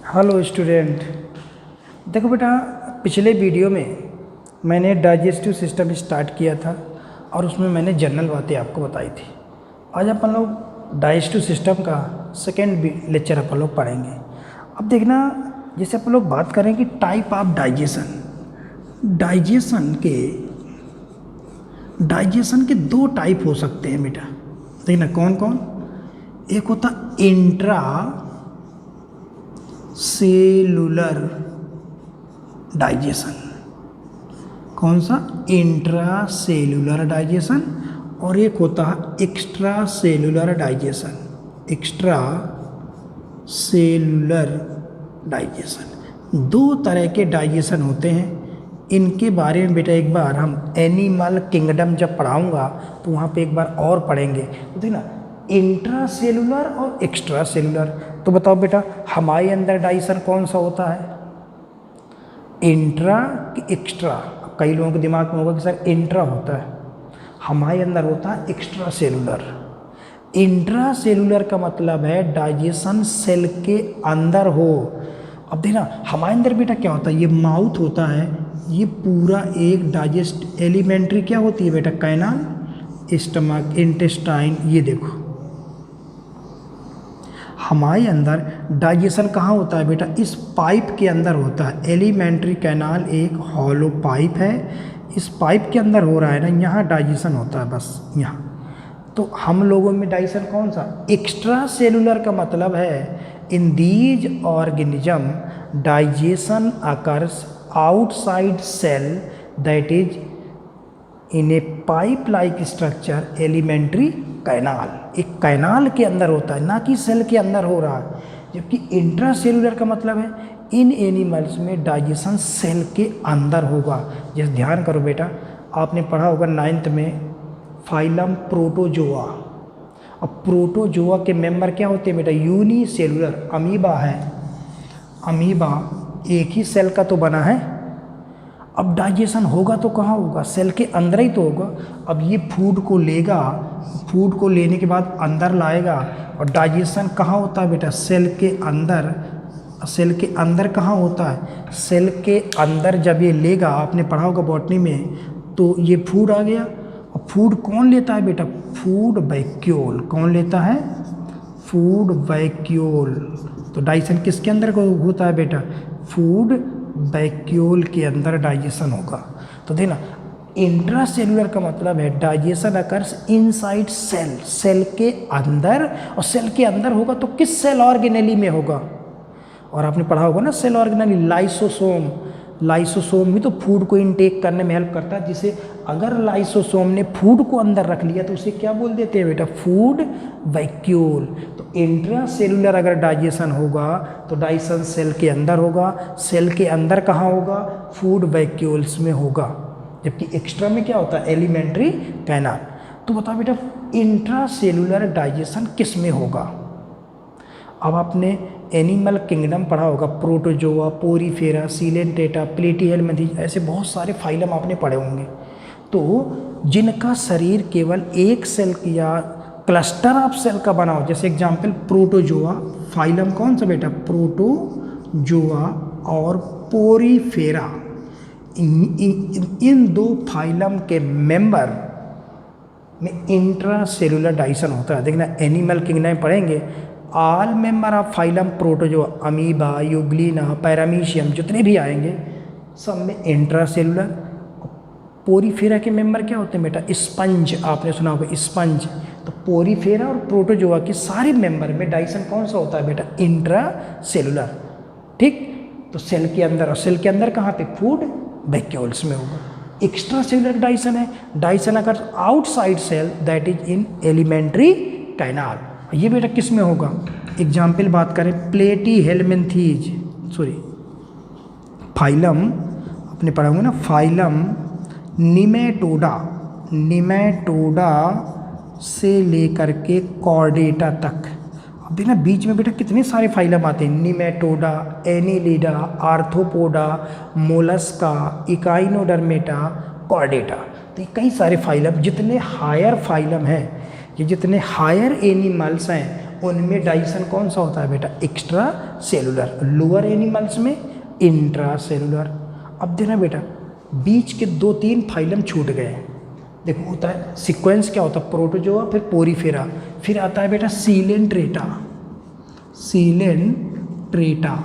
Hello student. देखो बेटा, पिछले वीडियो में मैंने डाइजेस्टिव सिस्टम स्टार्ट किया था और उसमें मैंने जनरल बातें आपको बताई थी। आज अपन लोग डाइजेस्टिव सिस्टम का सेकेंड लेक्चर अपन लोग पढ़ेंगे। अब देखना, जैसे अपन लोग बात करें कि टाइप ऑफ डाइजेशन के दो टाइप हो सकते हैं बेटा। देखना कौन कौन। एक होता इंट्रा सेलुलर डाइजेशन। कौन सा? Intra cellular digestion. और एक होता है extra cellular digestion. Extra cellular digestion. दो तरह के डाइजेशन होते हैं। इनके बारे में बेटा एक बार हम एनिमल किंगडम जब पढ़ाऊंगा तो वहाँ पे एक बार और पढ़ेंगे। तो देखना, इंट्रा सेलुलर और एक्स्ट्रा सेलुलर। तो बताओ बेटा, हमारे अंदर डाइजेशन कौन सा होता है, इंट्रा कि एक्स्ट्रा? कई लोगों के दिमाग में होगा कि सर इंट्रा होता है, हमारे अंदर होता है एक्स्ट्रा सेलुलर। इंट्रा सेलुलर का मतलब है डाइजेशन सेल के अंदर हो। अब देखना, हमारे अंदर बेटा क्या होता है, ये माउथ होता है, ये पूरा एक डाइजेस्ट एलिमेंट्री क्या होती है बेटा, कैनाल, स्टमक, इंटेस्टाइन। ये देखो, हमारे अंदर डाइजेशन कहाँ होता है बेटा, इस पाइप के अंदर होता है। एलिमेंट्री कैनाल एक हॉलो पाइप है, इस पाइप के अंदर हो रहा है ना, यहाँ डाइजेशन होता है, बस यहाँ। तो हम लोगों में डाइजेशन कौन सा? एक्स्ट्रा सेलुलर का मतलब है in these organism digestion occurs outside cell, that is in a pipe like structure alimentary canal. एक कैनाल के अंदर होता है, ना कि सेल के अंदर हो रहा है। जबकि इंट्रा सेलुलर का मतलब है इन एनिमल्स में डाइजेशन सेल के अंदर होगा। जैसे ध्यान करो बेटा, आपने पढ़ा होगा 9th में फाइलम प्रोटोजोआ। अब प्रोटोजोआ के मेंबर क्या होते हैं बेटा, यूनिसेलुलर। अमीबा है, अमीबा एक ही सेल का तो बना है। अब डाइजेशन होगा तो कहाँ होगा, सेल के अंदर ही तो होगा। अब ये फूड को लेगा, फूड को लेने के बाद अंदर लाएगा, और डाइजेशन कहाँ होता है बेटा, सेल के अंदर। सेल के अंदर कहाँ होता है, सेल के अंदर जब ये लेगा, आपने पढ़ा होगा बॉटनी में, तो ये फूड आ गया। और फूड कौन लेता है बेटा, फूड वैक्यूल। कौन लेता है? Food vacuole. तो डाइजेशन किसके अंदर होता है बेटा, फूड वैक्यूल के अंदर डाइजेशन होगा। तो देखना, इंट्रा सेलुलर का मतलब है digestion occurs inside cell, cell के अंदर। और सेल के अंदर होगा तो किस सेल ऑर्गेनेली में होगा? और आपने पढ़ा होगा ना सेल ऑर्गेनेली, लाइसोसोम। लाइसोसोम भी तो फूड को इनटेक करने में हेल्प करता है। जिसे अगर लाइसोसोम ने फूड को अंदर रख लिया तो उसे क्या बोल देते हैं बेटा, फूड वैक्यूल। तो इंट्रा सेलुलर अगर डाइजेशन होगा तो डाइजेशन सेल के अंदर होगा। सेल के अंदर कहाँ होगा, फूड वैक्यूल्स में होगा। जबकि एक्स्ट्रा में क्या होता है, एलिमेंट्री कैनाल। तो बताओ बेटा, इंट्रा सेलुलर डाइजेशन किस में होगा? अब आपने एनिमल किंगडम पढ़ा होगा, प्रोटोजोआ, पोरीफेरा, सीलेंटेटा, प्लेटीहेल्मिन्थेस, ऐसे बहुत सारे फाइलम आपने पढ़े होंगे। तो जिनका शरीर केवल एक सेल या क्लस्टर ऑफ सेल का बना हो, जैसे एग्जाम्पल प्रोटोजोआ, फाइलम कौन सा बेटा, प्रोटोजोआ और पोरीफेरा। इन दो फाइलम के मेंबर में इंट्रा सेलुलर डाइजेशन होता है। देखना, एनिमल किंगडम में पढ़ेंगे, all member of phylum protozoa, amoeba, Euglena, paramecium, जितने भी आएंगे सब में इंट्रा सेलुलर। पोरीफेरा के मेंबर क्या होते हैं बेटा, स्पंज। आपने सुना होगा स्पंज। तो पोरीफेरा और प्रोटोजोआ के सारे मेंबर में डाइजेशन कौन सा होता है बेटा, इंट्रा सेलुलर। ठीक, तो सेल के अंदर, और सेल के अंदर कहाँ पे, फूड वैक्यूल्स में होगा। एक्स्ट्रा सेलुलर डाइजेशन है, डाइजेशन अगर outside cell, that is in alimentary canal. ये बेटा किस में होगा? एग्जाम्पल बात करें, प्लेटीहेल्मिन्थेस, सॉरी फाइलम, आपने पढ़ा होगा ना, फाइलम निमेटोडा, निमेटोडा से लेकर के कॉर्डेटा तक। अब देखना, बीच में बेटा कितने सारे फाइलम आते हैं, Nematoda, Annelida, arthropoda, Mollusca, Echinodermata, Chordata. तो ये कई सारे फाइलम, जितने हायर फाइलम हैं, ये जितने हायर एनिमल्स हैं उनमें डाइजेशन कौन सा होता है बेटा, एक्स्ट्रा सेलुलर। लोअर एनिमल्स में इंट्रा सेलुलर। अब देखना बेटा बीच के 2-3 फाइलम छूट गए। देखो होता है सीक्वेंस क्या होता है, प्रोटोजोआ फिर पोरीफेरा, फिर आता है बेटा सीलेंट्रेटा, सीलेंट्रेटा,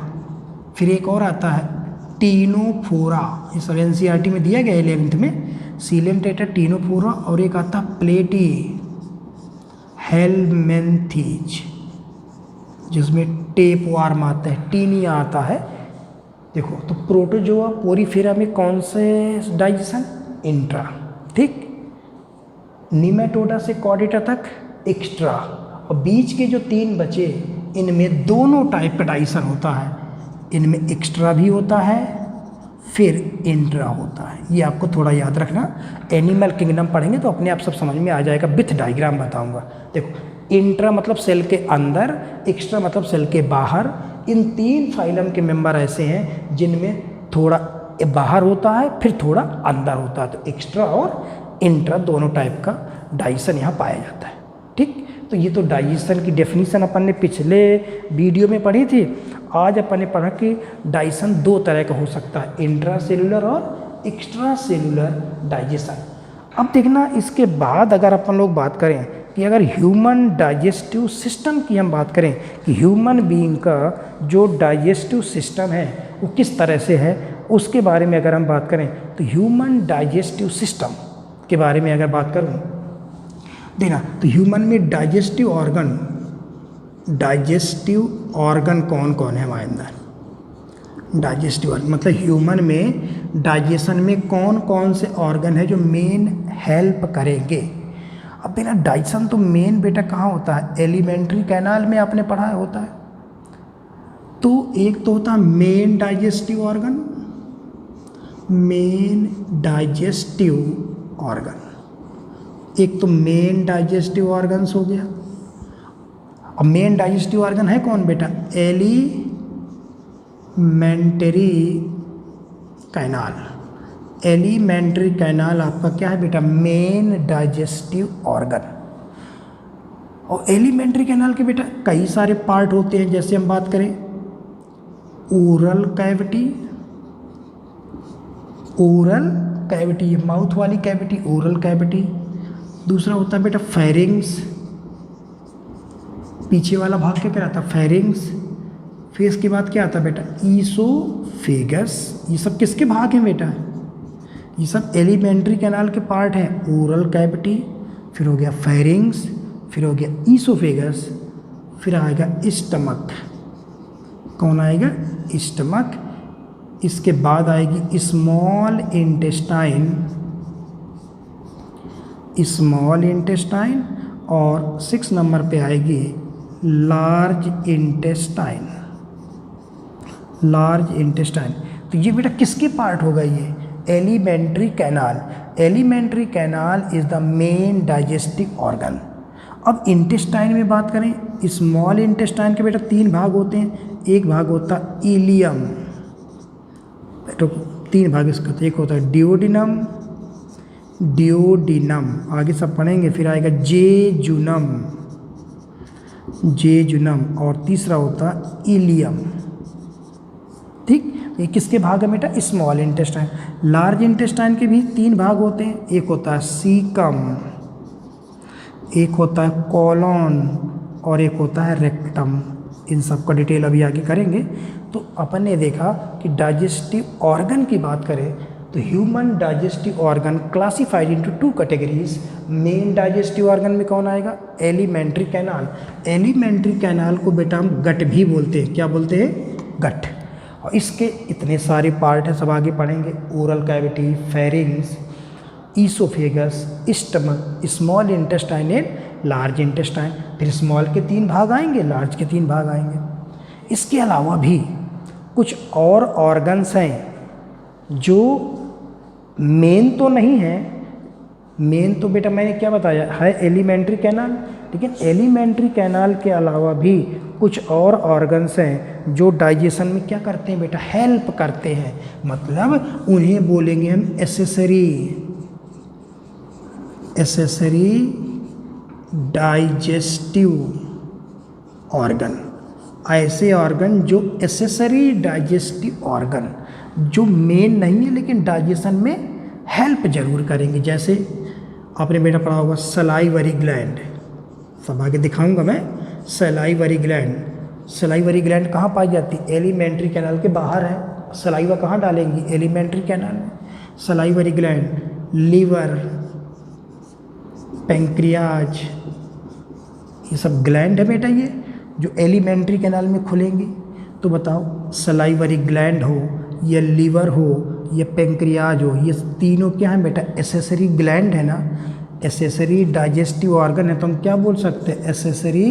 फिर एक और आता है टीनोफोरा, ये सब एनसीईआरटी में दिया गया है 11th में, सीलेंट्रेटा, टीनोफोरा, और एक आता प्लेटी हेलमेंथीज जिसमें टेप वार्म आता है, टीनिया आता है। देखो तो प्रोटोजोआ पोरीफेरा में कौन से डाइजेशन, इंट्रा, ठीक। निमेटोडा से कॉर्डेटा तक एक्स्ट्रा, और बीच के जो 3 बचे इनमें दोनों टाइप का डाइजेशन होता है, इनमें एक्स्ट्रा भी होता है फिर इंट्रा होता है। ये आपको थोड़ा याद रखना, एनिमल किंगडम पढ़ेंगे तो अपने आप सब समझ में आ जाएगा, विथ डायग्राम बताऊंगा। देखो इंट्रा मतलब सेल के अंदर, एक्स्ट्रा मतलब सेल के बाहर। इन 3 फाइलम के मेंबर ऐसे हैं जिनमें थोड़ा बाहर होता है फिर थोड़ा अंदर होता है, तो एक्स्ट्रा और इंट्रा दोनों टाइप का डाइजेशन यहाँ पाया जाता है, ठीक। तो ये तो डाइजेशन की डेफिनेशन अपन ने पिछले वीडियो में पढ़ी थी। आज अपन ने पढ़ा कि डाइजेशन 2 तरह का हो सकता है, इंट्रा सेलुलर और एक्स्ट्रा सेलुलर डाइजेशन। अब देखना इसके बाद अगर अपन लोग बात करें कि अगर ह्यूमन डाइजेस्टिव सिस्टम की हम बात करें कि ह्यूमन बीइंग का जो डाइजेस्टिव सिस्टम है वो किस तरह से है, उसके बारे में अगर हम बात करें तो ह्यूमन डाइजेस्टिव सिस्टम के बारे में अगर बात करूं देना तो ह्यूमन में डाइजेस्टिव ऑर्गन कौन कौन है हमारे अंदर। डाइजेस्टिव ऑर्गन मतलब ह्यूमन में डाइजेशन में कौन कौन से ऑर्गन है जो मेन हेल्प करेंगे। अब बेटा डाइजेशन तो मेन बेटा कहाँ होता है, एलिमेंट्री कैनाल में आपने पढ़ा होता है। तो एक तो होता है main digestive organ, main digestive organ, एक तो मेन डाइजेस्टिव ऑर्गन्स हो गया। अब मेन डाइजेस्टिव ऑर्गन है कौन बेटा, एलिमेंट्री कैनाल। एलिमेंट्री कैनाल आपका क्या है बेटा, मेन डाइजेस्टिव ऑर्गन। और एलिमेंट्री कैनाल के बेटा कई सारे पार्ट होते हैं, जैसे हम बात करें oral cavity, oral cavity mouth वाली कैविटी ओरल कैविटी। दूसरा होता है बेटा फेरिंग्स, पीछे वाला भाग क्या कहलाता है, फेरिंग्स। फिर इसके बाद क्या आता है बेटा, ईसोफेगस। ये सब किसके भाग हैं बेटा, ये सब एलिमेंट्री कैनाल के पार्ट हैं। ओरल कैविटी, फिर हो गया फेरिंग्स, फिर हो गया ईसोफेगस, फिर आएगा स्टमक। कौन आएगा, स्टमक। इसके बाद आएगी स्मॉल इंटेस्टाइन, स्मॉल इंटेस्टाइन, और 6 नंबर पे आएगी लार्ज इंटेस्टाइन, लार्ज इंटेस्टाइन। तो ये बेटा किसके पार्ट होगा, ये alimentary canal. Alimentary canal is the main digestive organ. अब इंटेस्टाइन में बात करें, स्मॉल इंटेस्टाइन के बेटा 3 भाग होते हैं। एक भाग होता है इलियम, तो 3 भाग इसका, तो एक होता है डिओडिनम, डिओडिनम आगे सब पढ़ेंगे, फिर आएगा जेजुनम, जेजुनम, और तीसरा होता है इलियम, ठीक। ये किसके भाग है बेटा, स्मॉल इंटेस्टाइन। लार्ज इंटेस्टाइन के भी 3 भाग होते हैं, एक होता है सीकम, एक होता है कॉलोन, और एक होता है रेक्टम। इन सब का डिटेल अभी आगे करेंगे। तो अपन ने देखा कि डाइजेस्टिव ऑर्गन की बात करें तो human digestive organ classified into 2 categories. Main digestive organ में कौन आएगा, एलिमेंट्री कैनाल। एलिमेंट्री कैनाल को बेटा हम गट भी बोलते हैं, क्या बोलते हैं, गट। और इसके इतने सारे पार्ट हैं, सब आगे पढ़ेंगे। Oral cavity, pharynx, oesophagus, stomach, small intestine and large intestine. फिर स्मॉल के 3 भाग आएंगे, लार्ज के 3 भाग आएंगे। इसके अलावा भी कुछ और ऑर्गन्स हैं जो मेन तो नहीं है, मेन तो बेटा मैंने क्या बताया है एलिमेंट्री कैनाल, लेकिन एलिमेंट्री कैनाल के अलावा भी कुछ और ऑर्गन्स हैं जो डाइजेशन में क्या करते हैं बेटा, हेल्प करते हैं। मतलब उन्हें बोलेंगे हम एसेसरी, एसेसरी डाइजेस्टिव ऑर्गन, ऐसे ऑर्गन जो एसेसरी डाइजेस्टिव ऑर्गन, जो मेन नहीं है लेकिन डाइजेशन में हेल्प जरूर करेंगे। जैसे आपने बेटा पढ़ा होगा सलाइवरी ग्लैंड, सब आगे दिखाऊंगा मैं। सलाइवरी ग्लैंड, सलाइवरी ग्लैंड कहाँ पाई जाती है? एलिमेंट्री कैनाल के बाहर है। सलाइवा कहाँ डालेंगी? एलिमेंट्री कैनाल में। सलाइवरी ग्लैंड, लीवर, पैंक्रियाज, ये सब ग्लैंड है बेटा, ये जो एलिमेंट्री कैनाल में खुलेंगी। तो बताओ सलाइवरी ग्लैंड हो या लीवर हो या पैंक्रियाज हो, ये तीनों क्या हैं बेटा? एसेसरी ग्लैंड है ना, एसेसरी डाइजेस्टिव ऑर्गन है। तो हम क्या बोल सकते हैं? एसेसरी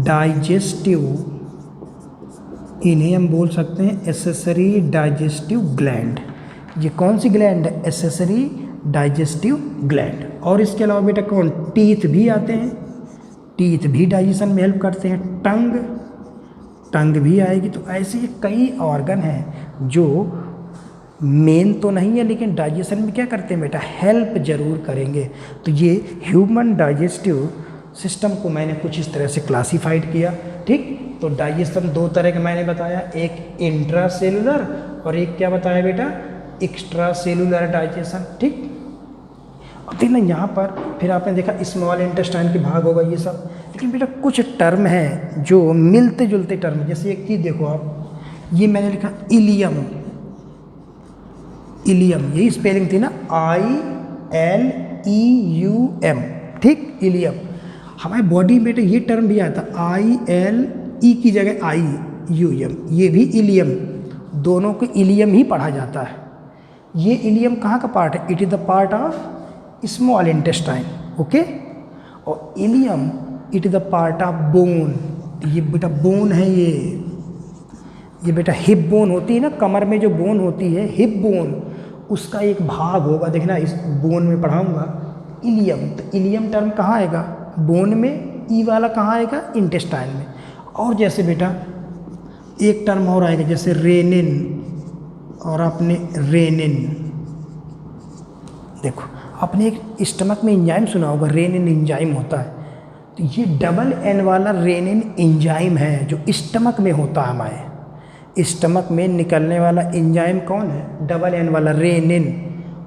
डाइजेस्टिव, इन्हें हम बोल सकते हैं एसेसरी डाइजेस्टिव ग्लैंड। ये कौन सी ग्लैंड है? Accessory digestive gland. और इसके अलावा बेटा कौन? टीथ भी आते हैं, टीथ भी डाइजेशन में हेल्प करते हैं। टंग, टंग भी आएगी। तो ऐसे कई ऑर्गन हैं जो मेन तो नहीं है लेकिन डाइजेशन में क्या करते हैं बेटा? हेल्प जरूर करेंगे। तो ये ह्यूमन डाइजेस्टिव सिस्टम को मैंने कुछ इस तरह से क्लासिफाइड किया। ठीक, तो डाइजेशन दो तरह के मैंने बताया, एक इंट्रा सेलुलर और एक क्या बताया बेटा? Extra cellular digestion. ठीक, अब देखना यहाँ पर फिर आपने देखा स्मॉल इंटेस्टाइन के भाग होगा ये सब, लेकिन बेटा कुछ टर्म है जो मिलते जुलते टर्म। जैसे एक चीज़ देखो आप, ये मैंने लिखा इलियम, इलियम यही स्पेलिंग थी ना, ILEUM। ठीक, इलियम हमारे बॉडी में बेटा ये टर्म भी आता, ILE की जगह IUM, ये भी इलियम, दोनों को इलियम ही पढ़ा जाता है। ये इलियम कहाँ का पार्ट है? It is the part of small intestine. Okay, और ilium it is the part of bone. ये बेटा बोन है, ये बेटा हिप बोन होती है ना, कमर में जो बोन होती है हिप बोन, उसका एक भाग होगा। देखना इस बोन में पढ़ाऊंगा इलियम। तो इलियम टर्म कहाँ आएगा? बोन में। ई वाला कहाँ आएगा? इंटेस्टाइन में। और जैसे बेटा एक टर्म और आएगा जैसे रेनिन, और आपने रेनिन देखो, आपने एक स्टमक में एंजाइम सुना होगा, रेनिन एंजाइम होता है। तो ये डबल एन वाला रेनिन एंजाइम है जो स्टमक में होता है। हमारे स्टमक में निकलने वाला एंजाइम कौन है? डबल एन वाला रेनिन।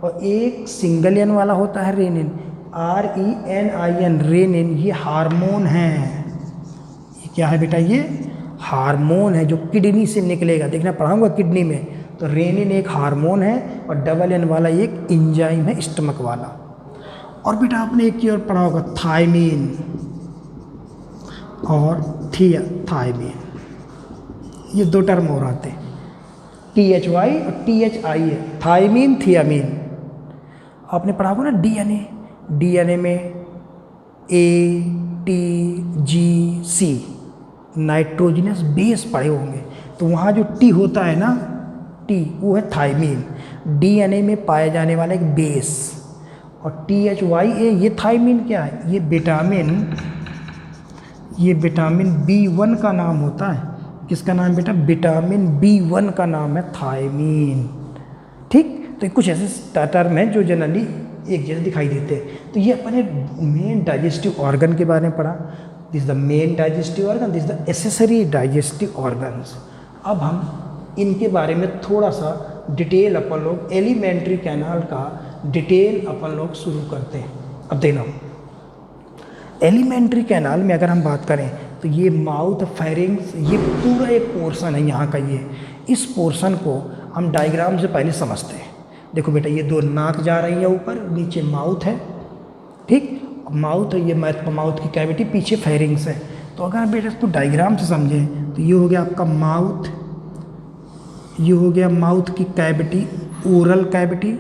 और एक सिंगल एन वाला होता है रेनिन, RENIN, रेनिन। ये हार्मोन है। ये क्या है बेटा? ये हार्मोन है जो किडनी से निकलेगा। देखना पढ़ाऊंगा किडनी में। तो रेनिन एक हार्मोन है और डबल एन वाला एक एंजाइम है स्टमक वाला। और बेटा आपने एक चीज़ और पढ़ा होगा, थायमीन और थायमीन, ये दो टर्म और आते हैं, THY और THI है, थायमीन थियामीन। आपने पढ़ा होगा ना DNA, DNA में ATGC नाइट्रोजनस बेस पढ़े होंगे। तो वहाँ जो T होता है ना, T वो है थायमीन, DNA में पाया जाने वाला एक बेस। और THYA ये थायमीन क्या है? ये विटामिन B1 का नाम होता है। किसका नाम बेटा? विटामिन B1 का नाम है थायमीन। ठीक, तो कुछ ऐसे टर्म हैं जो जनरली एक जैसे दिखाई देते हैं। तो ये अपने मेन डाइजेस्टिव ऑर्गन के बारे में पढ़ा। This the main digestive organ, this the accessory digestive organs. अब हम इनके बारे में थोड़ा सा डिटेल अपन लोग, एलिमेंट्री कैनाल का डिटेल अपन लोग शुरू करते हैं। अब देखना, एलिमेंट्री कैनाल में अगर हम बात करें तो ये माउथ, फेरिंग्स, ये पूरा एक पोर्शन है यहाँ का। ये इस पोर्शन को हम डायग्राम से पहले समझते हैं। देखो बेटा, ये दो नाक जा रही है ऊपर, नीचे माउथ है। ठीक, माउथ है, ये माउथ की कैविटी, पीछे फेरिंग्स है। तो अगर बेटा इसको डायग्राम से समझें तो ये हो गया आपका माउथ, ये हो गया माउथ की कैविटी, ओरल कैविटी,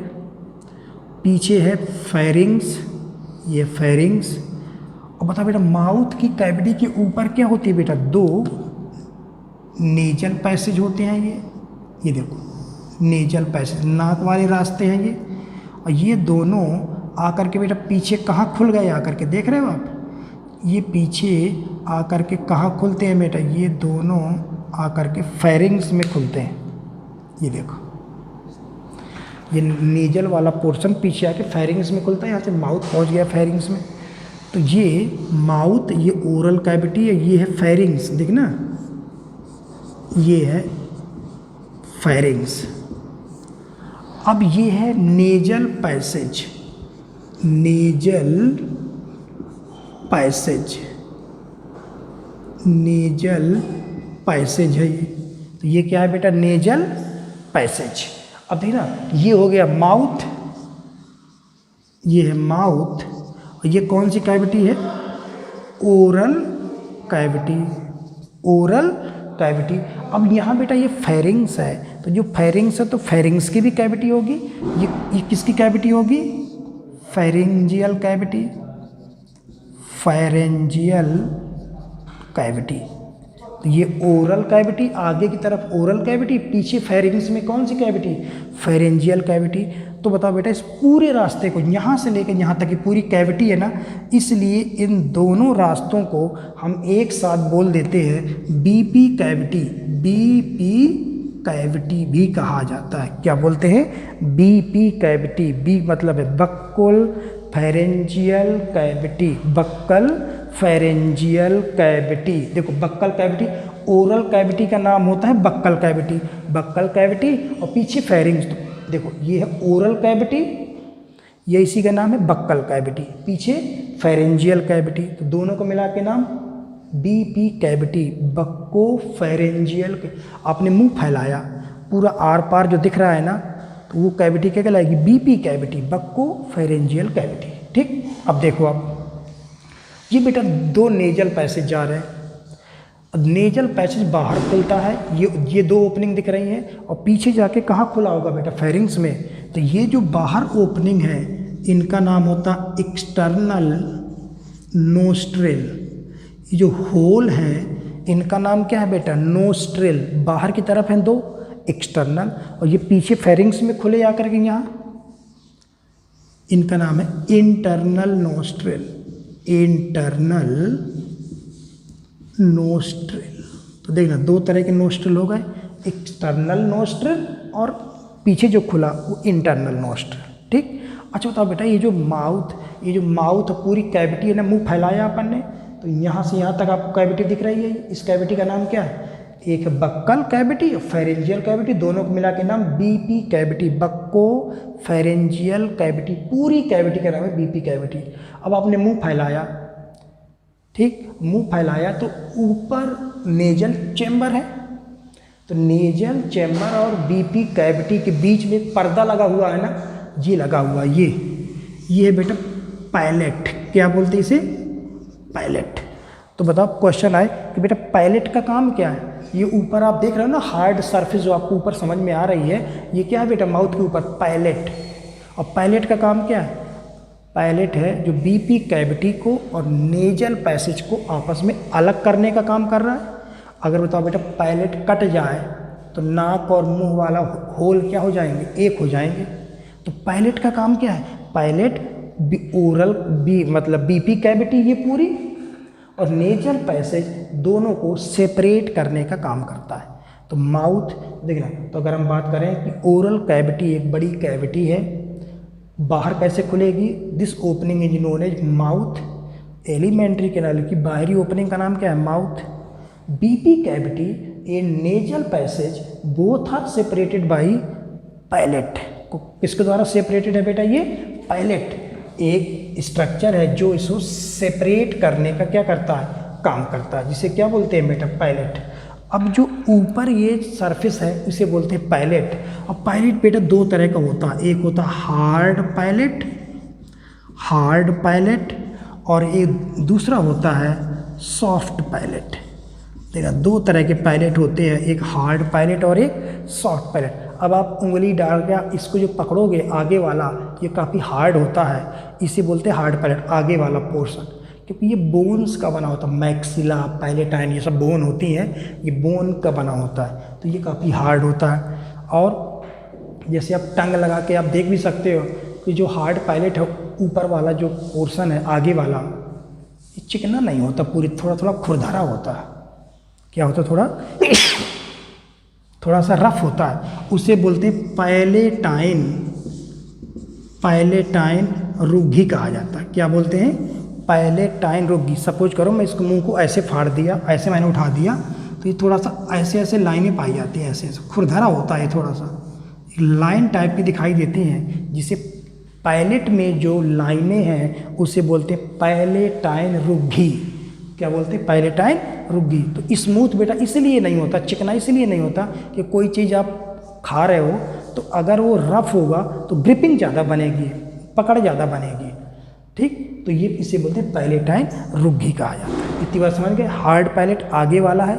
पीछे है फेरिंग्स, ये फेरिंग्स। और बता बेटा, माउथ की कैविटी के ऊपर क्या होती है बेटा? दो नेजल पैसेज होते हैं। ये देखो नेजल पैसेज, नाक वाले रास्ते हैं ये। और ये दोनों आकर के बेटा पीछे कहाँ खुल गए? आकर के देख रहे हो आप, ये पीछे आकर के कहाँ खुलते हैं बेटा? ये दोनों आकर के फेरिंग्स में खुलते हैं। ये देखो, ये नेजल वाला पोर्शन पीछे आके फेरिंग्स में खुलता है। यहाँ से माउथ पहुँच गया फेरिंग्स में। तो ये माउथ, ये ओरल कैविटी है, ये है फेरिंग्स, देखना ये है फेरिंग्स। अब ये है nasal passage, nasal passage, nasal passage है ये। तो ये क्या है बेटा, नेजल पैसेज। अब देखना ये हो गया माउथ, ये है माउथ, और ये कौन सी कैविटी है, ओरल कैविटी, ओरल कैविटी। अब यहाँ बेटा ये फेरिंग्स है, तो जो फेरिंग्स है तो फेरिंग्स की भी कैविटी होगी, ये किसकी कैविटी होगी, फेरेंजियल कैविटी, फेरेंजियल कैविटी। तो ये ओरल कैविटी, आगे की तरफ ओरल कैविटी, पीछे फेरिंग्स में कौन सी कैविटी, फेरेंजियल कैविटी। तो बताओ बेटा इस पूरे रास्ते को यहाँ से लेकर यहाँ तक की पूरी कैविटी है ना, इसलिए इन दोनों रास्तों को हम एक साथ बोल देते हैं बीपी कैविटी, बीपी कैविटी भी कहा जाता है। क्या बोलते हैं, बीपी कैविटी। बी मतलब है buccal pharyngeal cavity, buccal pharyngeal cavity. देखो बक्कल कैविटी, ओरल कैविटी का नाम होता है बक्कल कैविटी, बक्कल कैविटी, और पीछे फेरिंग्स। तो देखो ये है ओरल कैविटी, ये इसी का नाम है बक्कल कैविटी, पीछे फेरेंजियल कैविटी। तो दोनों को मिला के नाम बीपी कैविटी, बक्को फेरेंजियल। आपने मुंह फैलाया, पूरा आर पार जो दिख रहा है ना, तो वो कैविटी क्या कहलाएगी, बीपी कैविटी, बक्को फेरेंजियल कैविटी। ठीक, अब देखो आप ये बेटा दो नेजल पैसेज जा रहे हैं। अब नेजल पैसेज बाहर खुलता है, ये दो ओपनिंग दिख रही हैं, और पीछे जाके कहाँ खुला होगा बेटा, फेरिंग्स में। तो ये जो बाहर ओपनिंग है इनका नाम होता एक्सटर्नल नोस्ट्रिल। ये जो होल है इनका नाम क्या है बेटा, नोस्ट्रिल। बाहर की तरफ हैं दो एक्सटर्नल, और ये पीछे फेरिंग्स में खुले आकर के यहाँ, इनका नाम है इंटरनल नोस्ट्रिल, इंटरनल नोस्ट्रिल। तो देखना दो तरह के नोस्ट्रिल हो गए, एक्सटर्नल नोस्ट्रिल और पीछे जो खुला वो इंटरनल नोस्ट्रिल। ठीक, अच्छा बताओ बेटा ये जो माउथ पूरी कैविटी है ना, मुंह फैलाया अपन ने, तो यहाँ से यहाँ तक आपको कैविटी दिख रही है। इस कैविटी का नाम क्या है, एक है बक्कल कैविटी और फेरेंजियल कैविटी, दोनों को मिला के नाम बीपी कैविटी, बक्को फेरेंजियल कैविटी। पूरी कैविटी का नाम है बीपी कैविटी। अब आपने मुंह फैलाया, ठीक, मुंह फैलाया तो ऊपर नेजल चैम्बर है, तो नेजल चैम्बर और बीपी कैविटी के बीच में एक पर्दा लगा हुआ है ना, ये लगा हुआ, ये है बेटा पैलेट। क्या बोलते हैं इसे, पैलेट। तो बताओ क्वेश्चन आए कि बेटा पैलेट का काम क्या है। ये ऊपर आप देख रहे हो ना हार्ड सरफेस जो आपको ऊपर समझ में आ रही है, ये क्या है बेटा, माउथ के ऊपर पैलेट। और पैलेट का काम क्या है, पैलेट है जो बीपी कैविटी को और नेजल पैसेज को आपस में अलग करने का काम कर रहा है। अगर बताओ बेटा पैलेट कट जाए तो नाक और मुंह वाला होल क्या हो जाएंगे, एक हो जाएंगे। तो पैलेट का काम क्या है, पैलेट ओरल मतलब बीपी कैविटी ये पूरी और नेजल पैसेज दोनों को सेपरेट करने का काम करता है। तो माउथ देखना, तो अगर हम बात करें कि ओरल कैविटी एक बड़ी कैविटी है, बाहर कैसे खुलेगी, this opening is known as mouth. Alimentary canal की बाहरी ओपनिंग का नाम क्या है, mouth. BP cavity a nasal passage both are separated by palate. किसके द्वारा सेपरेटेड है बेटा, ये पैलेट एक स्ट्रक्चर है जो इसको सेपरेट करने का क्या करता है, काम करता है, जिसे क्या बोलते हैं बेटा, पैलेट। अब जो ऊपर ये सरफेस है उसे बोलते हैं पैलेट। और पैलेट बेटा दो तरह का होता है, एक होता है हार्ड पैलेट और एक दूसरा होता है सॉफ्ट पैलेट। देखा दो तरह के पैलेट होते हैं, एक हार्ड पैलेट और एक सॉफ्ट पैलेट। अब आप उंगली डाल के इसको जो पकड़ोगे आगे वाला, ये काफ़ी हार्ड होता है, इसे बोलते हैं हार्ड पैलेट, आगे वाला पोर्शन, क्योंकि ये बोन्स का बना होता है, मैक्सिला पैलेटाइन ये सब बोन होती हैं, ये बोन का बना होता है, तो ये काफ़ी हार्ड होता है। और जैसे आप टंग लगा के आप देख भी सकते हो कि जो हार्ड पैलेट है ऊपर वाला जो पोर्शन है आगे वाला, ये चिकना नहीं होता, पूरी थोड़ा खुरदरा होता है। क्या होता है, थोड़ा सा रफ होता है, उसे बोलते हैं पैलेटाइन रुग्घी कहा जाता है। क्या बोलते हैं, पैलेटाइन रुगी। सपोज करो मैं इसको मुंह को ऐसे फाड़ दिया, ऐसे मैंने उठा दिया, तो ये थोड़ा सा ऐसे ऐसे लाइनें पाई जाती हैं, ऐसे ऐसे खुरदरा होता है, थोड़ा सा लाइन टाइप की दिखाई देती हैं, जिसे पैलेट में जो लाइनें हैं उसे बोलते हैं पैलेटाइन रुग्गी। क्या बोलते हैं? पैलेटाइन रुग्गी। तो स्मूथ बेटा इसलिए नहीं होता, चिकना इसलिए नहीं होता कि कोई चीज़ आप खा रहे हो तो अगर वो रफ होगा तो ग्रिपिंग ज़्यादा बनेगी, पकड़ ज़्यादा बनेगी, ठीक। तो ये इसे बोलते हैं पैलेटाइन रुग्गी कहा जाता है। इतनी बात समझ गए। हार्ड पैलेट आगे वाला है,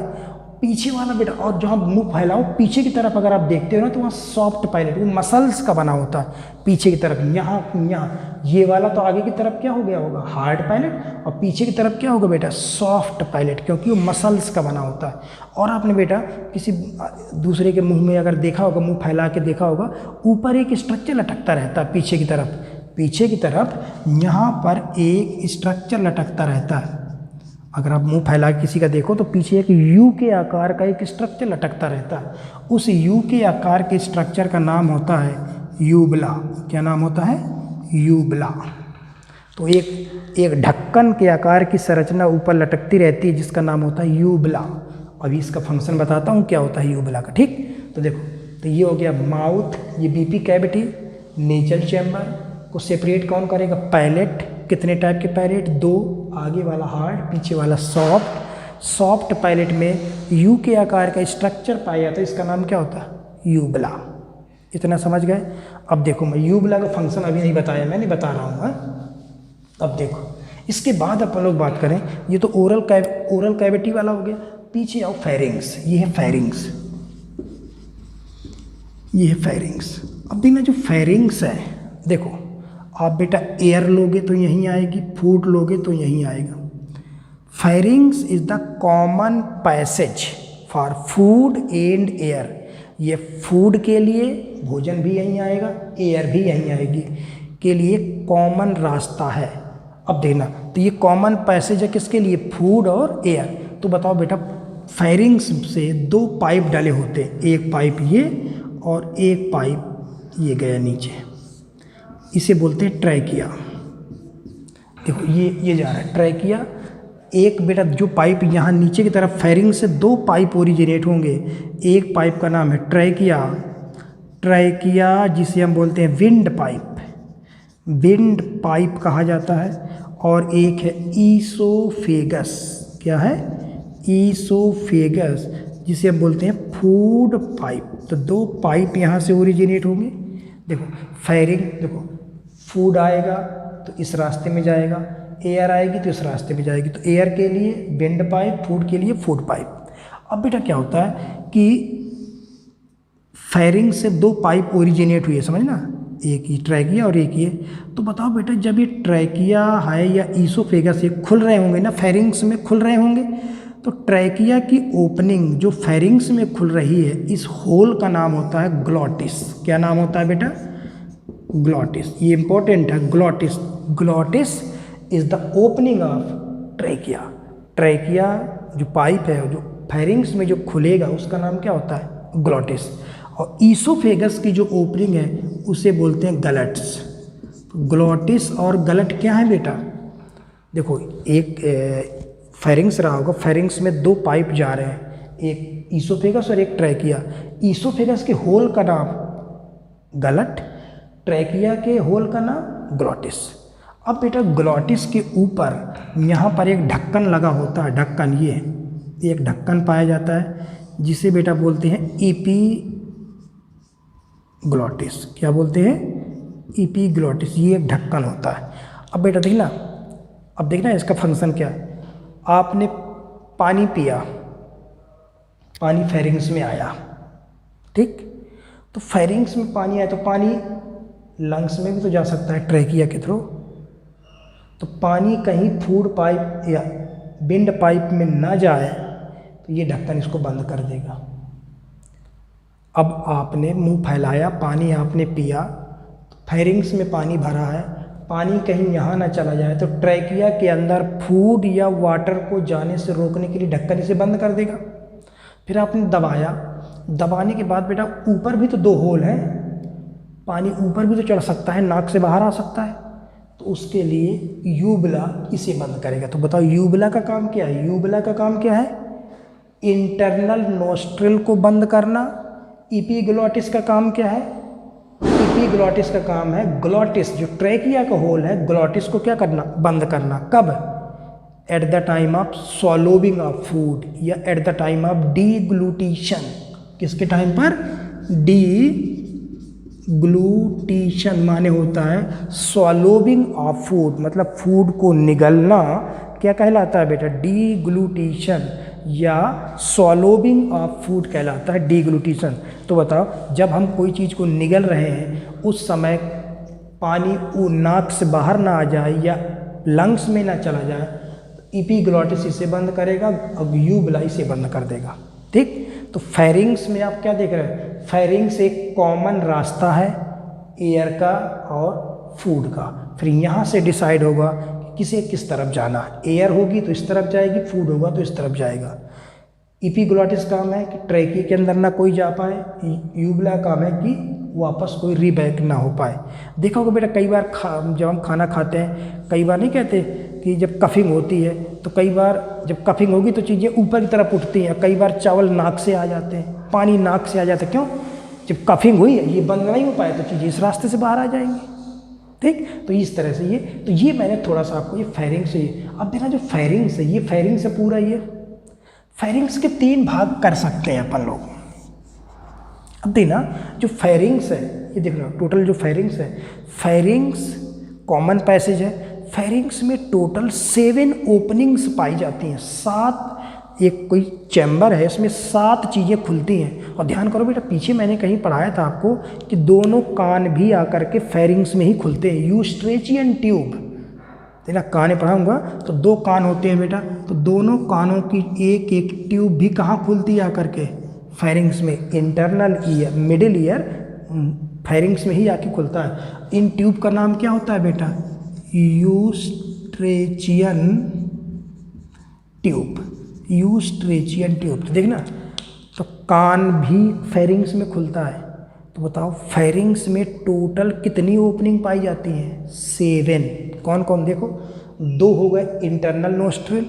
पीछे वाला बेटा, और जहाँ मुंह फैलाओ पीछे की तरफ अगर आप देखते हो ना तो वहाँ सॉफ्ट पैलेट, वो मसल्स का बना होता है पीछे की तरफ, यहाँ ये वाला तो आगे की तरफ क्या हो गया होगा? हार्ड पैलेट, और पीछे की तरफ क्या होगा बेटा? सॉफ्ट पैलेट, क्योंकि वो मसल्स का बना होता है। और आपने बेटा किसी दूसरे के मुंह में अगर देखा होगा, मुंह फैला के देखा होगा, ऊपर एक स्ट्रक्चर लटकता रहता है पीछे की तरफ, यहाँ पर एक स्ट्रक्चर लटकता रहता है। अगर आप मुंह फैला के किसी का देखो तो पीछे एक यू के आकार का एक स्ट्रक्चर लटकता रहता है। उस यू के आकार के स्ट्रक्चर का नाम होता है यूबला। क्या नाम होता है? यूबला। तो एक ढक्कन के आकार की संरचना ऊपर लटकती रहती है जिसका नाम होता है यूबला। अभी इसका फंक्शन बताता हूँ क्या होता है यूबला का, ठीक। तो देखो, तो ये हो गया माउथ, ये बीपी कैविटी, नेजल चैम्बर को सेपरेट कौन करेगा? पैलेट। कितने टाइप के पैलेट? 2, आगे वाला हार्ड, पीछे वाला सॉफ्ट। सॉफ्ट पैलेट में यू के आकार का स्ट्रक्चर पाया जाता है, इसका नाम क्या होता है? यूबला। इतना समझ गए। अब देखो, मैं यूबला का फंक्शन अभी नहीं बताया, मैं नहीं बता रहा हूँ। अब देखो, इसके बाद अपन लोग बात करें, ये तो ओरल कैविटी वाला हो गया। पीछे आओ, फेरिंग्स। ये है फेरिंग्स, ये है फेरिंग्स। अब देखना जो फेरिंग्स है, देखो आप बेटा एयर लोगे तो यहीं आएगी, फूड लोगे तो यहीं आएगा। Pharynx is the common passage for food and air. ये फूड के लिए, भोजन भी यहीं आएगा, एयर भी यहीं आएगी, के लिए कॉमन रास्ता है। अब देखना, तो ये कॉमन पैसेज है किसके लिए? फूड और एयर। तो बताओ बेटा, फेरिंग्स से 2 पाइप डले होते हैं, एक पाइप ये और एक पाइप ये गया नीचे, इसे बोलते हैं ट्रैकिया। देखो ये जा रहा है ट्रैकिया। एक बेटा जो पाइप यहाँ नीचे की तरफ, फेरिंग से 2 पाइप ओरिजिनेट होंगे। एक पाइप का नाम है ट्रैकिया, जिसे हम बोलते हैं विंड पाइप कहा जाता है। और एक है ईसोफेगस। क्या है? ईसोफेगस, जिसे हम बोलते हैं फूड पाइप। तो 2 पाइप यहाँ से ओरिजिनेट होंगे। देखो फेरिंग, देखो फूड आएगा तो इस रास्ते में जाएगा, एयर आएगी तो इस रास्ते में जाएगी। तो एयर के लिए विंड पाइप, फूड के लिए फूड पाइप। अब बेटा क्या होता है कि फेरिंग से 2 पाइप ओरिजिनेट हुई है, समझना, एक ही ट्रैकिया और एक ये। तो बताओ बेटा, जब ये ट्रैकिया है या ईसोफेगस, ये खुल रहे होंगे ना, फेरिंग्स में खुल रहे होंगे, तो ट्रैकिया की ओपनिंग जो फेरिंग्स में खुल रही है, इस होल का नाम होता है ग्लॉटिस। क्या नाम होता है बेटा? ग्लॉटिस। ये इंपॉर्टेंट है, glottis. Glottis is the opening of trachea. Trachea जो पाइप है, जो फेरिंग्स में जो खुलेगा, उसका नाम क्या होता है? ग्लॉटिस। और ईसोफेगस की जो ओपनिंग है उसे बोलते हैं गलट्स। ग्लॉटिस और गलट क्या है बेटा? देखो, एक फेरिंग्स रहा होगा, फेरिंग्स में 2 पाइप जा रहे हैं, एक ईसोफेगस और एक ट्रैकिया। ईसोफेगस के होल का नाम गलट, ट्रैकिया के होल का नाम ग्लॉटिस। अब बेटा ग्लॉटिस के ऊपर यहाँ पर एक ढक्कन लगा होता है, ढक्कन, ये एक ढक्कन पाया जाता है जिसे बेटा बोलते हैं एपीग्लॉटिस। क्या बोलते हैं? एपीग्लॉटिस। ये एक ढक्कन होता है। अब बेटा देखना, अब देखना इसका फंक्शन क्या है। आपने पानी पिया, पानी फेरिंग्स में आया, ठीक। तो फेरिंग्स में पानी आया तो पानी लंग्स में भी तो जा सकता है ट्रैकिया के थ्रू। तो पानी कहीं फूड पाइप या विंड पाइप में ना जाए तो ये ढक्कन इसको बंद कर देगा। अब आपने मुंह फैलाया, पानी आपने पिया, तो फेरिंग्स में पानी भरा है, पानी कहीं यहाँ ना चला जाए तो ट्रैकिया के अंदर फूड या वाटर को जाने से रोकने के लिए ढक्कन इसे बंद कर देगा। फिर आपने दबाया, दबाने के बाद बेटा ऊपर भी तो 2 होल हैं, पानी ऊपर भी तो चढ़ सकता है, नाक से बाहर आ सकता है। तो उसके लिए यूबला इसे बंद करेगा। तो बताओ यूबला का काम क्या है? यूबला का काम क्या है? इंटरनल नोस्ट्रिल को बंद करना। इपीग्लॉटिस का काम क्या है? इपीग्लॉटिस का काम है ग्लॉटिस, जो ट्रैकिया का होल है, ग्लॉटिस को क्या करना? बंद करना। कब? At the time of स्वॉलोविंग of food या एट द टाइम ऑफ डीग्लूटिशन। किसके टाइम पर? डीग्लूटिशन माने होता है स्वॉलोविंग ऑफ फूड, मतलब फूड को निगलना क्या कहलाता है बेटा? डीग्लूटिशन या स्वॉलोविंग ऑफ फूड कहलाता है डीग्लूटिशन। तो बताओ जब हम कोई चीज़ को निगल रहे हैं उस समय पानी वो नाक से बाहर ना आ जाए या लंग्स में ना चला जाए, इपीग्लॉटिस इसे बंद करेगा और यूबला इसे बंद कर देगा। ठीक, तो फेरिंग्स में आप क्या देख रहे हैं? फेरिंग्स एक कॉमन रास्ता है एयर का और फूड का। फिर यहाँ से डिसाइड होगा कि किसे किस तरफ जाना है। एयर होगी तो इस तरफ जाएगी, फूड होगा तो इस तरफ जाएगा। इपीग्लॉटिस काम है कि ट्रैकी के अंदर ना कोई जा पाए, यूबला काम है कि वापस कोई रीबैक ना हो पाए। देखा होगा बेटा कई बार जब हम खाना खाते हैं, कई बार नहीं कहते कि जब कफिंग होती है तो कई बार जब कफिंग होगी तो चीज़ें ऊपर की तरफ उठती हैं, कई बार चावल नाक से आ जाते हैं, पानी नाक से आ जाता है। क्यों? जब कफिंग हुई है, ये बंद नहीं हो पाए तो चीज़ें इस रास्ते से बाहर आ जाएंगी। ठीक, तो इस तरह से ये मैंने थोड़ा सा आपको ये फेरिंग्स से, अब देखना जो फेरिंग्स है, ये फेरिंग्स से पूरा ये फेरिंग्स के 3 भाग कर सकते हैं अपन लोग। अब देखना जो फेरिंग्स है, ये देखना टोटल जो फेरिंग्स है, फेरिंग्स कॉमन पैसेज है। फेरिंग्स में टोटल 7 ओपनिंग्स पाई जाती हैं। 7 एक कोई चैम्बर है, इसमें 7 चीज़ें खुलती हैं। और ध्यान करो बेटा, पीछे मैंने कहीं पढ़ाया था आपको कि दोनों कान भी आकर के फेरिंग्स में ही खुलते हैं। यूस्ट्रेचियन ट्यूब, तेरा कान पढ़ाऊंगा तो 2 कान होते हैं बेटा, तो दोनों कानों की एक एक ट्यूब भी कहाँ खुलती है? आकर के फेरिंग्स में। Internal ear, middle ear pharynx में ही आके खुलता है। इन ट्यूब का नाम क्या होता है बेटा? यूस्ट्रेचियन ट्यूब। यूस्ट्रेचियन ट्यूब, तो देखना तो कान भी फेरिंग्स में खुलता है। तो बताओ फेरिंग्स में टोटल कितनी ओपनिंग पाई जाती हैं? 7। कौन कौन? देखो 2 हो गए इंटरनल नोस्ट्रिल,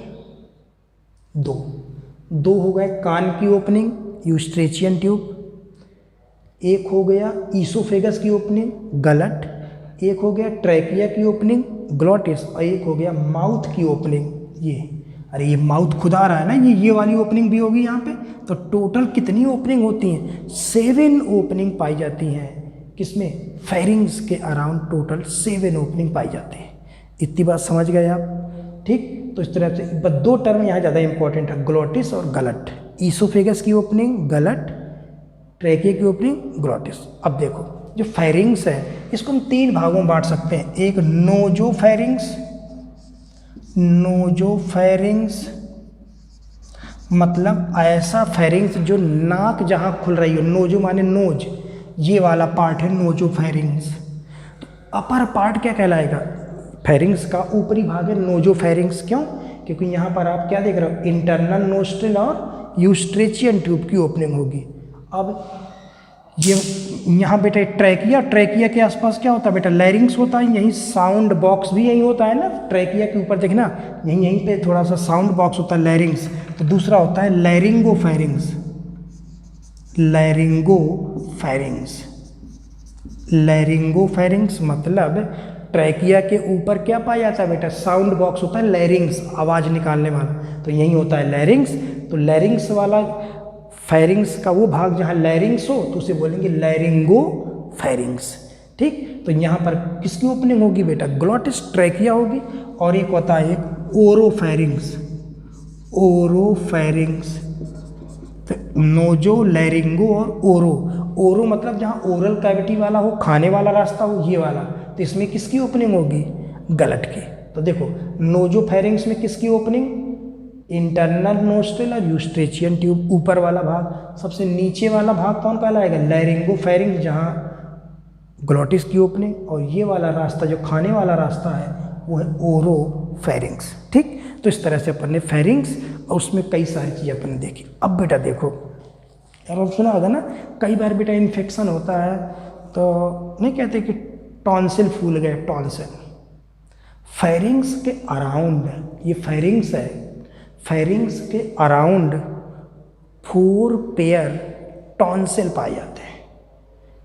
2 हो गए कान की ओपनिंग यूस्ट्रेचियन ट्यूब, 1 हो गया ईसोफेगस की ओपनिंग गलट, 1 हो गया ट्रैकिया की ओपनिंग ग्लॉटिस, और 1 हो गया माउथ की ओपनिंग ये। अरे ये माउथ खुद आ रहा है ना, ये वाली ओपनिंग भी होगी यहाँ पे। तो टोटल कितनी ओपनिंग होती हैं? 7 ओपनिंग पाई जाती हैं। किसमें? फेरिंग्स के अराउंड टोटल 7 ओपनिंग पाई जाती हैं। इतनी बात समझ गए आप? ठीक, तो इस तरह से बस 2 टर्म यहाँ ज़्यादा इंपॉर्टेंट है, ग्लॉटिस और गलट। ईसोफेगस की ओपनिंग गलट, ट्रैकिया की ओपनिंग ग्लॉटिस। अब देखो जो फेरिंग्स है इसको हम 3 भागों में बांट सकते हैं। एक नोजोफेरिंग्स, नोजोफेरिंग्स मतलब ऐसा फेरिंग्स जो नाक जहाँ खुल रही हो, नोजो माने नोज, ये वाला पार्ट है नोजोफेरिंग्स। तो अपर पार्ट क्या कहलाएगा? फेरिंग्स का ऊपरी भाग है नोजोफेरिंग्स। क्यों? क्योंकि यहाँ पर आप क्या देख रहे हो? इंटरनल नोस्ट्रिल और यूस्ट्रेचियन ट्यूब की ओपनिंग होगी। अब ये यहाँ बेटा ट्रैकिया के आसपास क्या होता है बेटा? लैरिंग्स होता है। यहीं साउंड बॉक्स भी यहीं होता है ना, ट्रैकिया के ऊपर देखना यहीं पे थोड़ा सा साउंड बॉक्स होता है, लैरिंग्स। तो दूसरा होता है लैरिंगोफेरिंग्स, लैरिंगोफेरिंग्स। लैरिंगोफेरिंग्स मतलब ट्रैकिया के ऊपर क्या पाया जाता है बेटा? साउंड बॉक्स होता है, लैरिंग्स आवाज़ निकालने वाला, तो यहीं होता है लैरिंग्स। तो लैरिंग्स वाला फेरिंग्स का वो भाग जहाँ लैरिंग्स हो तो उसे बोलेंगे लैरिंगोफेरिंग्स। ठीक, तो यहाँ पर किसकी ओपनिंग होगी बेटा? ग्लॉटिस ट्रैकिया होगी। और एक होता है एक ओरोफेरिंग्स, ओरोफेरिंग्स। नोजो, लैरिंगो और ओरो। ओरो मतलब जहाँ ओरल कैविटी वाला हो, खाने वाला रास्ता हो, ये वाला। तो इसमें किसकी ओपनिंग होगी? गलट की। तो देखो नोजोफेरिंग्स में किसकी ओपनिंग? इंटरनल नोस्ट्रिल और यूस्ट्रेचियन ट्यूब, ऊपर वाला भाग। सबसे नीचे वाला भाग कौन कहलाएगा? लैरिंगोफेरिंग्स, जहाँ ग्लॉटिस की ओपनिंग। और ये वाला रास्ता जो खाने वाला रास्ता है वो है ओरोफेरिंग्स। ठीक, तो इस तरह से अपन ने फेरिंग्स और उसमें कई सारी चीज़ें अपन ने देखी। अब बेटा देखो यार, अब सुना होगा ना कई बार बेटा इन्फेक्शन होता है तो नहीं कहते कि टॉन्सिल फूल गए, टॉन्सिल। फेरिंग्स के अराउंड, ये फेरिंग्स है, फेरिंग्स के अराउंड 4 पेयर टॉन्सिल पाए जाते हैं।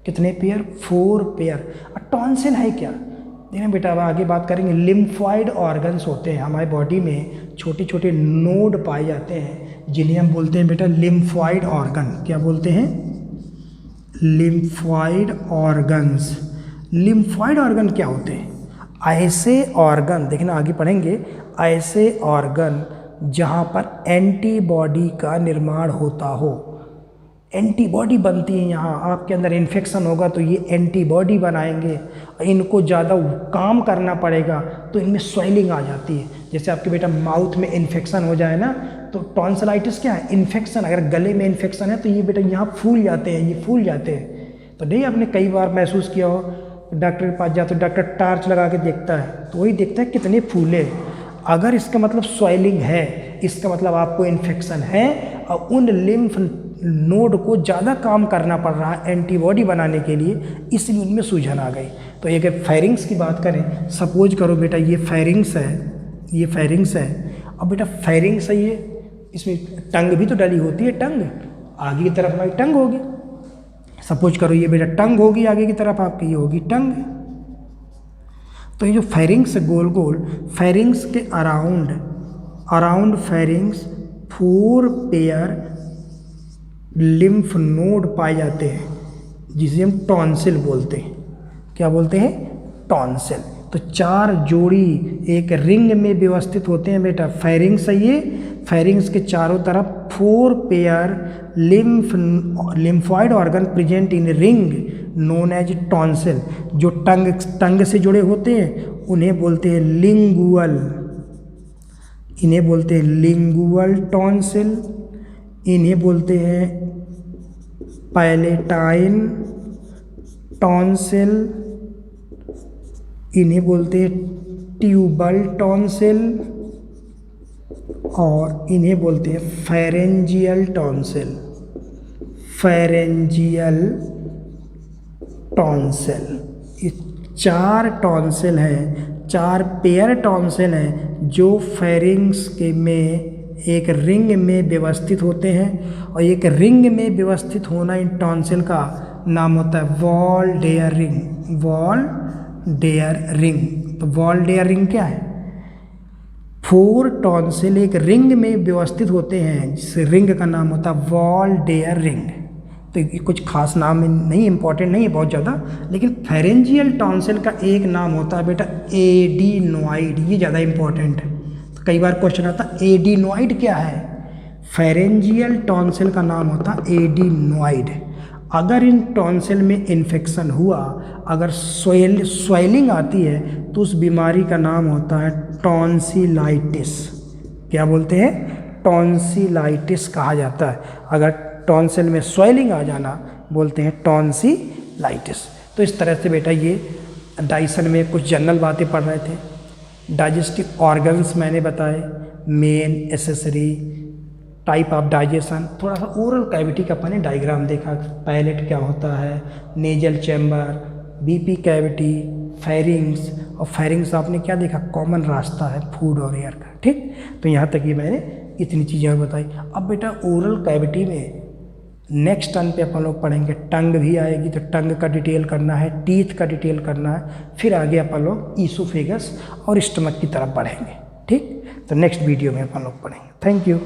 कितने पेयर? 4 पेयर। टॉन्सिल है क्या? देखिए बेटा, अब आगे बात करेंगे। लिम्फॉइड ऑर्गन्स होते हैं हमारी बॉडी में, छोटे छोटे नोड पाए जाते हैं जिन्हें हम बोलते हैं बेटा लिम्फॉइड ऑर्गन। क्या बोलते हैं? Lymphoid organs. लिम्फॉइड ऑर्गन क्या होते हैं? ऐसे ऑर्गन, देखना आगे पढ़ेंगे, ऐसे ऑर्गन जहाँ पर एंटीबॉडी का निर्माण होता हो। एंटीबॉडी बनती है यहाँ, आपके अंदर इन्फेक्शन होगा तो ये एंटीबॉडी बनाएंगे, इनको ज़्यादा काम करना पड़ेगा तो इनमें स्वेलिंग आ जाती है। जैसे आपके बेटा माउथ में इन्फेक्शन हो जाए ना, तो टॉन्सिलाइटिस क्या है? इन्फेक्शन। अगर गले में इन्फेक्शन है तो ये बेटा यहाँ फूल जाते हैं, ये फूल जाते हैं। तो नहीं, आपने कई बार महसूस किया हो, डॉक्टर के पास जाते तो डॉक्टर टार्च लगा के देखता है तो वही देखता है कितने फूले। अगर इसका मतलब स्वेलिंग है, इसका मतलब आपको इन्फेक्शन है और उन लिम्फ नोड को ज़्यादा काम करना पड़ रहा है एंटीबॉडी बनाने के लिए, इसलिए उनमें सूजन आ गई। तो ये फेरिंग्स की बात करें, सपोज करो बेटा ये फेरिंग्स है, ये फेरिंग्स है। अब बेटा फेरिंग्स है, ये इसमें टंग भी तो डली होती है, टंग आगे की तरफ हमारी टंग होगी। सपोज करो ये बेटा टंग होगी आगे की तरफ आपकी, ये होगी टंग। तो ये जो फेरिंग्स गोल गोल, फेरिंग्स के around pharynx 4 pair lymph node पाए जाते हैं जिसे हम टॉन्सिल बोलते हैं। क्या बोलते हैं? टॉन्सिल। तो 4 जोड़ी एक रिंग में व्यवस्थित होते हैं बेटा। फेरिंग्स है ये, फेरिंग्स के चारों तरफ 4 pair lymphoid organ present in ring known as tonsil. जो टंग से जुड़े होते हैं उन्हें बोलते हैं लिंगुअल, इन्हें बोलते हैं लिंगुअल टॉन्सिल, इन्हें बोलते हैं पैलेटाइन टॉन्सिल, इन्हें बोलते हैं ट्यूबल टॉन्सिल और इन्हें बोलते हैं फेरेंजियल टॉन्सिल। फेरेंजियल टॉन्सिल, ये 4 टॉन्सिल हैं, 4 पेयर टॉन्सिल हैं जो फेरिंग्स के में एक रिंग में व्यवस्थित होते हैं। और एक रिंग में व्यवस्थित होना इन टॉन्सिल का नाम होता है Waldeyer ring. Waldeyer ring. तो वॉल डेयर रिंग क्या है? 4 टॉन्सिल एक रिंग में व्यवस्थित होते हैं, जिस रिंग का नाम होता है वॉल डेयर रिंग। तो ये कुछ खास नाम नहीं, इंपॉर्टेंट नहीं है बहुत ज़्यादा, लेकिन फेरेंजियल टॉन्सिल का एक नाम होता है बेटा एडिनोइड, ये ज़्यादा इंपॉर्टेंट है। तो कई बार क्वेश्चन आता है एडिनोइड क्या है? फेरेंजियल टॉन्सिल का नाम होता है एडिनोइड। अगर इन टॉन्सिल में इन्फेक्शन हुआ, अगर स्वेलिंग आती है तो उस बीमारी का नाम होता है टॉन्सिलाइटिस। क्या बोलते हैं? टॉन्सिलाइटिस कहा जाता है। अगर टॉन्सिल में स्वेलिंग आ जाना बोलते हैं टॉन्सिलाइटिस। तो इस तरह से बेटा ये डाइजेशन में कुछ जनरल बातें पढ़ रहे थे। डाइजेस्टिव ऑर्गन्स मैंने बताए, main, accessory, type of digestion, थोड़ा सा ओरल कैविटी का अपने डायग्राम देखा, पैलेट क्या होता है, nasal chamber, BP cavity, pharynx, और फेरिंग्स आपने क्या देखा? कॉमन रास्ता है फूड और एयर का। ठीक, तो यहाँ तक ये मैंने इतनी चीज़ें बताई। अब बेटा ओरल कैविटी में नेक्स्ट टर्न पे अपन लोग पढ़ेंगे, टंग भी आएगी, तो टंग का डिटेल करना है, टीथ का डिटेल करना है, फिर आगे अपन लोग ईसोफेगस और स्टमक की तरफ बढ़ेंगे। ठीक, तो नेक्स्ट वीडियो में अपन लोग पढ़ेंगे। Thank you.